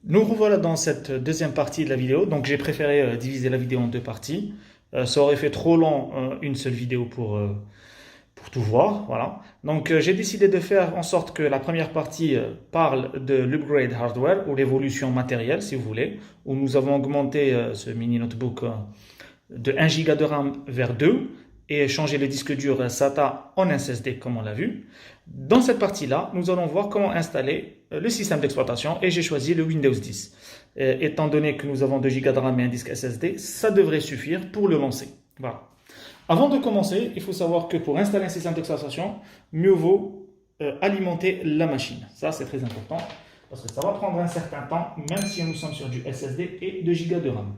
Nous revoilà dans cette deuxième partie de la vidéo. Donc j'ai préféré diviser la vidéo en deux parties. Ça aurait fait trop long une seule vidéo pour tout voir. Voilà. Donc j'ai décidé de faire en sorte que la première partie parle de l'upgrade hardware ou l'évolution matérielle si vous voulez, où nous avons augmenté ce mini notebook de 1 Go de RAM vers 2 et changer le disque dur SATA en SSD comme on l'a vu. Dans cette partie-là, nous allons voir comment installer le système d'exploitation et j'ai choisi le Windows 10. Étant donné que nous avons 2 Go de RAM et un disque SSD, ça devrait suffire pour le lancer. Voilà. Avant de commencer, il faut savoir que pour installer un système d'exploitation, mieux vaut alimenter la machine. Ça, c'est très important parce que ça va prendre un certain temps, même si nous sommes sur du SSD et 2 Go de RAM.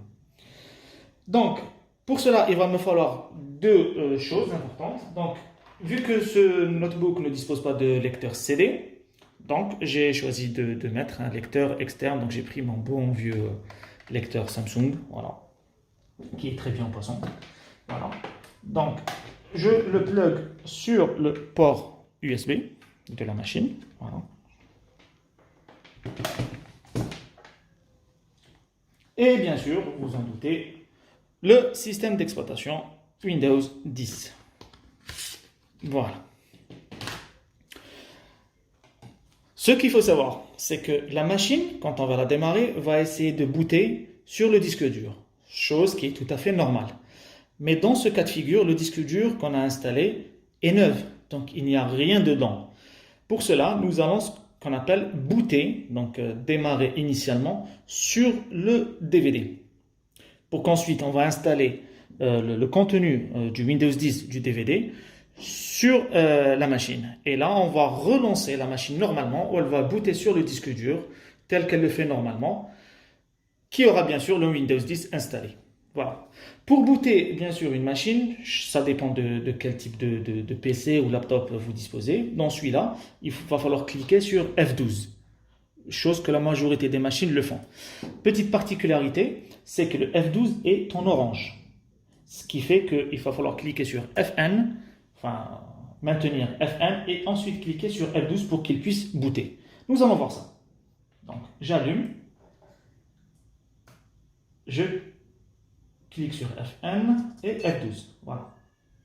Donc, pour cela, il va me falloir deux choses importantes. Donc, vu que ce notebook ne dispose pas de lecteur CD, donc j'ai choisi de mettre un lecteur externe. Donc, j'ai pris mon bon vieux lecteur Samsung, voilà, qui est très bien en passant. Voilà. Donc, je le plug sur le port USB de la machine. Voilà. Et bien sûr, vous vous en doutez, le système d'exploitation Windows 10. Voilà. Ce qu'il faut savoir, c'est que la machine, quand on va la démarrer, va essayer de booter sur le disque dur, chose qui est tout à fait normale. Mais dans ce cas de figure, le disque dur qu'on a installé est neuf, donc il n'y a rien dedans. Pour cela, nous allons ce qu'on appelle booter, donc démarrer initialement sur le DVD. Pour qu'ensuite on va installer le contenu du Windows 10 du DVD sur la machine. Et là, on va relancer la machine normalement, où elle va booter sur le disque dur, tel qu'elle le fait normalement, qui aura bien sûr le Windows 10 installé. Voilà. Pour booter, bien sûr, une machine, ça dépend de quel type de PC ou laptop vous disposez. Dans celui-là, il va falloir cliquer sur F12. Chose que la majorité des machines le font. Petite particularité, c'est que le F12 est en orange. Ce qui fait qu'il va falloir cliquer sur FN, enfin maintenir FN et ensuite cliquer sur F12 pour qu'il puisse booter. Nous allons voir ça. Donc j'allume, je clique sur FN et F12. Voilà.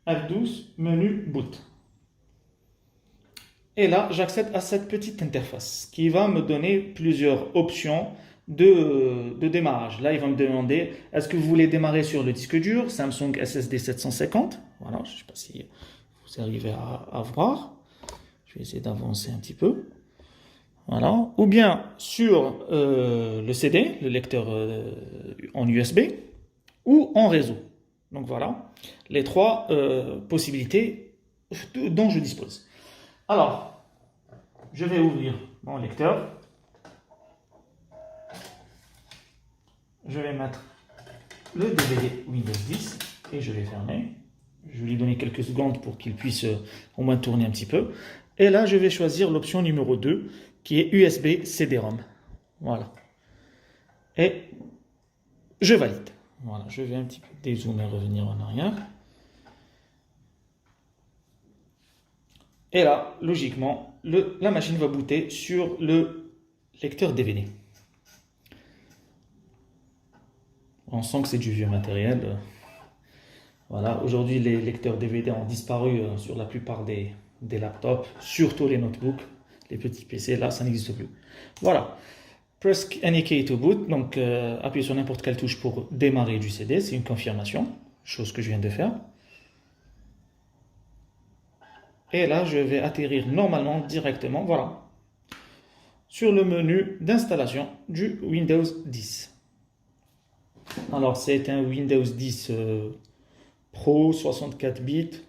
F12, menu boot. Et là, j'accède à cette petite interface qui va me donner plusieurs options de démarrage. Là, il va me demander, est-ce que vous voulez démarrer sur le disque dur Samsung SSD 750? Voilà, je ne sais pas si vous arrivez à voir. Je vais essayer d'avancer un petit peu. Voilà. Ou bien sur le CD, le lecteur en USB, ou en réseau. Donc voilà, les trois possibilités dont je dispose. Alors, je vais ouvrir mon lecteur. Je vais mettre le DVD Windows 10 et je vais fermer. Je vais lui donner quelques secondes pour qu'il puisse au moins tourner un petit peu. Et là, je vais choisir l'option numéro 2 qui est USB CD-ROM. Voilà. Et je valide. Voilà, je vais un petit peu dézoomer et revenir en arrière. Et là, logiquement, la machine va booter sur le lecteur DVD. On sent que c'est du vieux matériel. Voilà, aujourd'hui, les lecteurs DVD ont disparu sur la plupart des laptops, surtout les notebooks, les petits PC, là, ça n'existe plus. Voilà. Press any key to boot, donc appuyez sur n'importe quelle touche pour démarrer du CD, c'est une confirmation, chose que je viens de faire. Et là, je vais atterrir normalement directement, voilà, sur le menu d'installation du Windows 10. Alors, c'est un Windows 10 Pro 64 bits.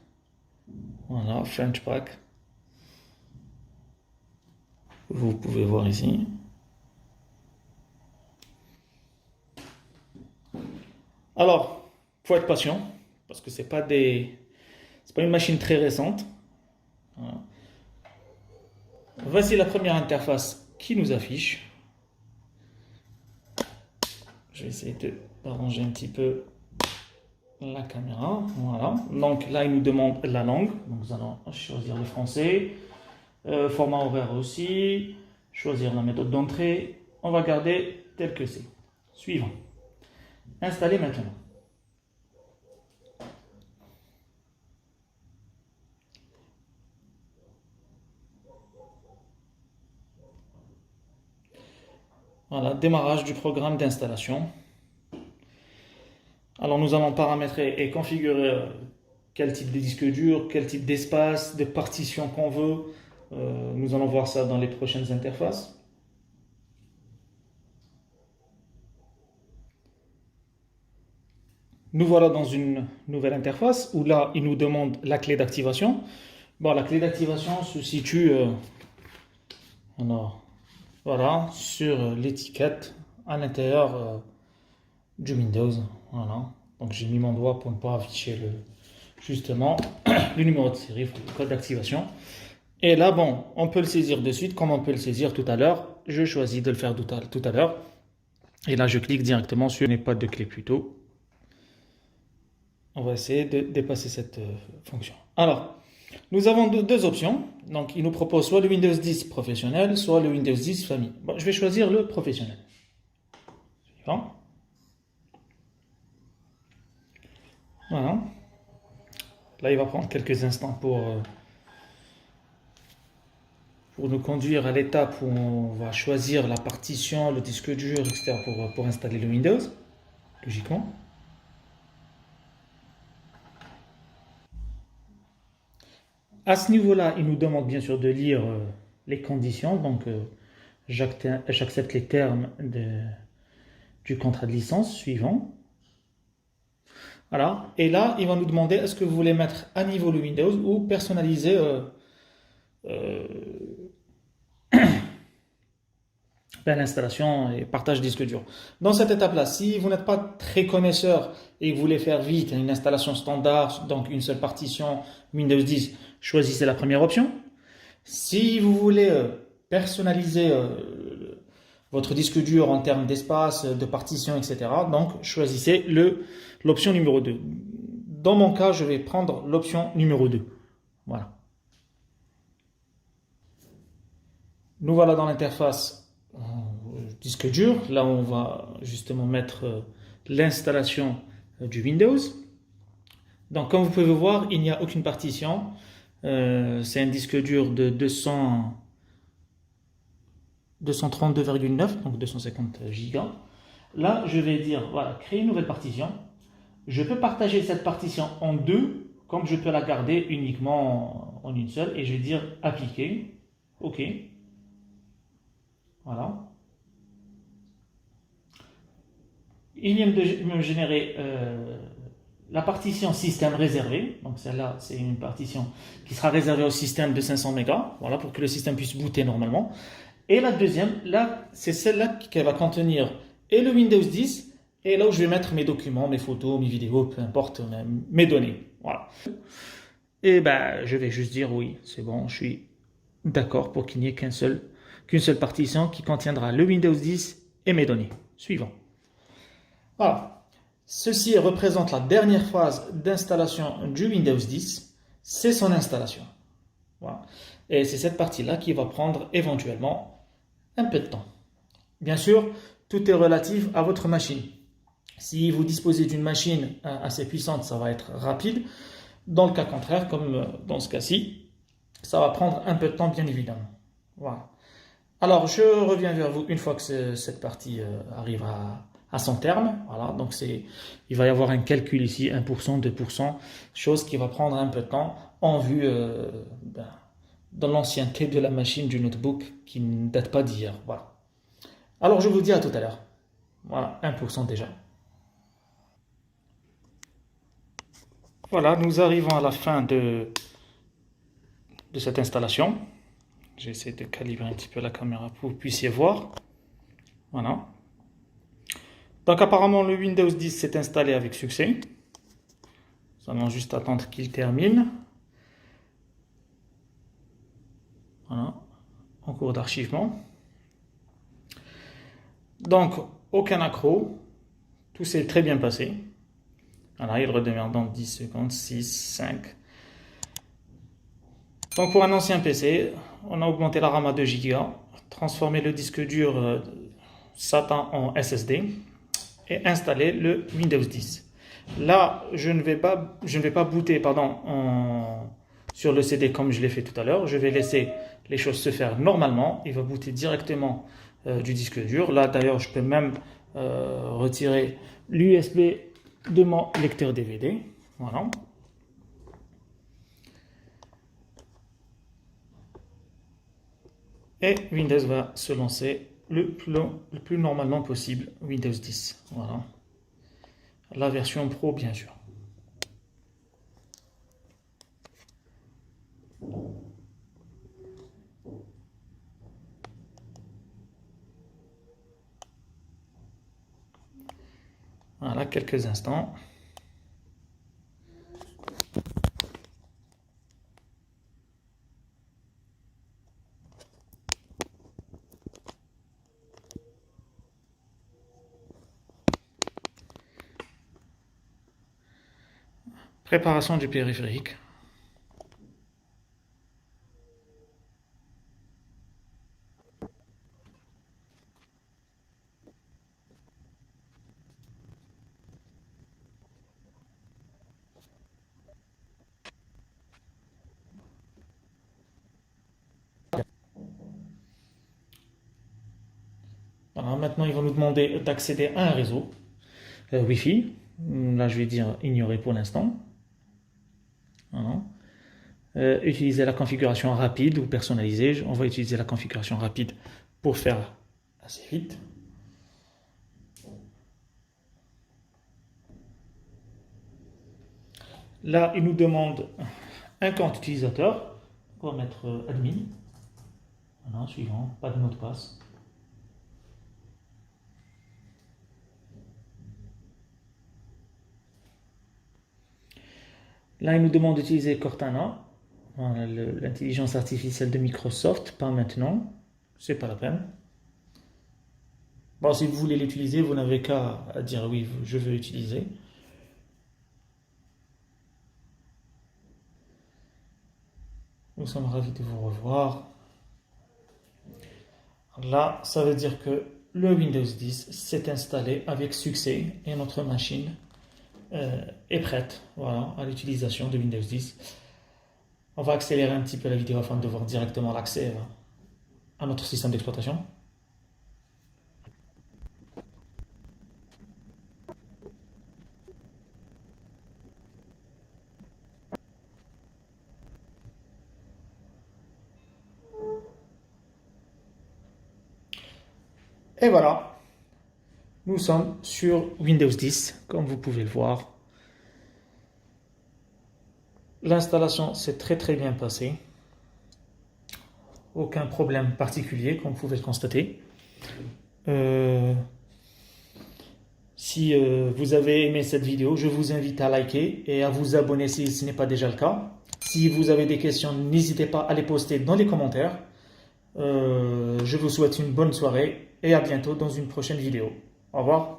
Voilà, French Pack. Vous pouvez voir ici. Alors, il faut être patient, parce que c'est pas une machine très récente. Voilà. Voici la première interface qui nous affiche. Je vais essayer d'arranger un petit peu la caméra. Voilà. Donc là, il nous demande la langue. Donc nous allons choisir le français. Format horaire aussi. Choisir la méthode d'entrée. on va garder tel que c'est. Suivant. Installer maintenant. Voilà, démarrage du programme d'installation. Alors nous allons paramétrer et configurer quel type de disque dur, quel type d'espace, de partition qu'on veut. Nous allons voir ça dans les prochaines interfaces. Nous voilà dans une nouvelle interface où là, il nous demande la clé d'activation. Bon, la clé d'activation se situe voilà, sur l'étiquette à l'intérieur du Windows. Voilà. Donc j'ai mis mon doigt pour ne pas afficher justement le numéro de série, le code d'activation. Et là, bon, on peut le saisir de suite comme on peut le saisir tout à l'heure. Je choisis de le faire tout à l'heure. Et là, je clique directement sur « n'est pas de clé plutôt ». On va essayer de dépasser cette fonction. Alors, nous avons deux options. Donc, il nous propose soit le Windows 10 professionnel, soit le Windows 10 famille. Bon, je vais choisir le professionnel. Suivant. Voilà. Là, il va prendre quelques instants pour nous conduire à l'étape où on va choisir la partition, le disque dur, etc. pour installer le Windows, logiquement. À ce niveau-là, il nous demande bien sûr de lire les conditions. Donc, j'accepte les termes du contrat de licence suivant. Voilà. Et là, il va nous demander est-ce que vous voulez mettre à niveau le Windows ou personnaliser l'installation et partage disque dur. Dans cette étape-là, si vous n'êtes pas très connaisseur et que vous voulez faire vite une installation standard, donc une seule partition Windows 10, choisissez la première option. Si vous voulez personnaliser votre disque dur en termes d'espace, de partition, etc., donc choisissez l'option numéro 2. Dans mon cas, je vais prendre l'option numéro 2. Voilà. Nous voilà dans l'interface disque dur, là où on va justement mettre l'installation du Windows. Donc comme vous pouvez voir, il n'y a aucune partition. C'est un disque dur de 232,9, donc 250 Go. Là, je vais dire, voilà, créer une nouvelle partition. Je peux partager cette partition en deux, comme je peux la garder uniquement en une seule, et je vais dire appliquer. OK. Voilà. Il vient de me générer la partition système réservée. Donc celle-là, c'est une partition qui sera réservée au système de 500 mégas, voilà, pour que le système puisse booter normalement. Et la deuxième, là, c'est celle-là qui va contenir et le Windows 10, et là où je vais mettre mes documents, mes photos, mes vidéos, peu importe, mes données. Voilà. Et ben, je vais juste dire oui, c'est bon, je suis d'accord pour qu'il n'y ait qu'une seule partition qui contiendra le Windows 10 et mes données. Suivant. Voilà. Ceci représente la dernière phase d'installation du Windows 10. C'est son installation. Voilà. Et c'est cette partie-là qui va prendre éventuellement un peu de temps. Bien sûr, tout est relatif à votre machine. Si vous disposez d'une machine assez puissante, ça va être rapide. Dans le cas contraire, comme dans ce cas-ci, ça va prendre un peu de temps, bien évidemment. Voilà. Alors, je reviens vers vous une fois que cette partie arrive à son terme. Voilà, donc il va y avoir un calcul ici, 1%, 2%, chose qui va prendre un peu de temps en vue dans l'ancienneté de la machine du notebook qui ne date pas d'hier. Voilà. Alors, je vous dis à tout à l'heure. Voilà, 1% déjà. Voilà, nous arrivons à la fin de cette installation. J'essaie de calibrer un petit peu la caméra pour que vous puissiez voir. Voilà. Donc apparemment le Windows 10 s'est installé avec succès. Nous allons juste attendre qu'il termine. Voilà. En cours d'archivement. Donc aucun accroc. Tout s'est très bien passé. Voilà, il redémarre dans 10 secondes, 6, 5. Donc pour un ancien PC, on a augmenté la RAM à 2 Go, transformé le disque dur SATA en SSD et installer le Windows 10. Là, je ne vais pas booter sur le CD comme je l'ai fait tout à l'heure. Je vais laisser les choses se faire normalement. Il va booter directement du disque dur. Là, d'ailleurs, je peux même retirer l'USB de mon lecteur DVD. Voilà. Et Windows va se lancer le plus normalement possible. Windows 10. Voilà. La version Pro, bien sûr. Voilà, quelques instants. Préparation du périphérique. Voilà, maintenant, ils vont nous demander d'accéder à un réseau Wi-Fi. Là, je vais dire ignorer pour l'instant. Voilà. Utiliser la configuration rapide ou personnalisée. On va utiliser la configuration rapide pour faire assez vite. Là, il nous demande un compte utilisateur. On va mettre admin. Voilà, suivant, pas de mot de passe. Là, il nous demande d'utiliser Cortana, l'intelligence artificielle de Microsoft, pas maintenant, c'est pas la peine. Bon, si vous voulez l'utiliser, vous n'avez qu'à dire oui, je veux l'utiliser. Nous sommes ravis de vous revoir. Là, ça veut dire que le Windows 10 s'est installé avec succès et notre machine est prête, voilà, à l'utilisation de Windows 10. On va accélérer un petit peu la vidéo afin de voir directement l'accès à notre système d'exploitation. Et voilà, nous sommes sur Windows 10, comme vous pouvez le voir. L'installation s'est très bien passée. Aucun problème particulier, comme vous pouvez le constater. Si vous avez aimé cette vidéo, je vous invite à liker et à vous abonner si ce n'est pas déjà le cas. Si vous avez des questions, n'hésitez pas à les poster dans les commentaires. Je vous souhaite une bonne soirée et à bientôt dans une prochaine vidéo. Au revoir.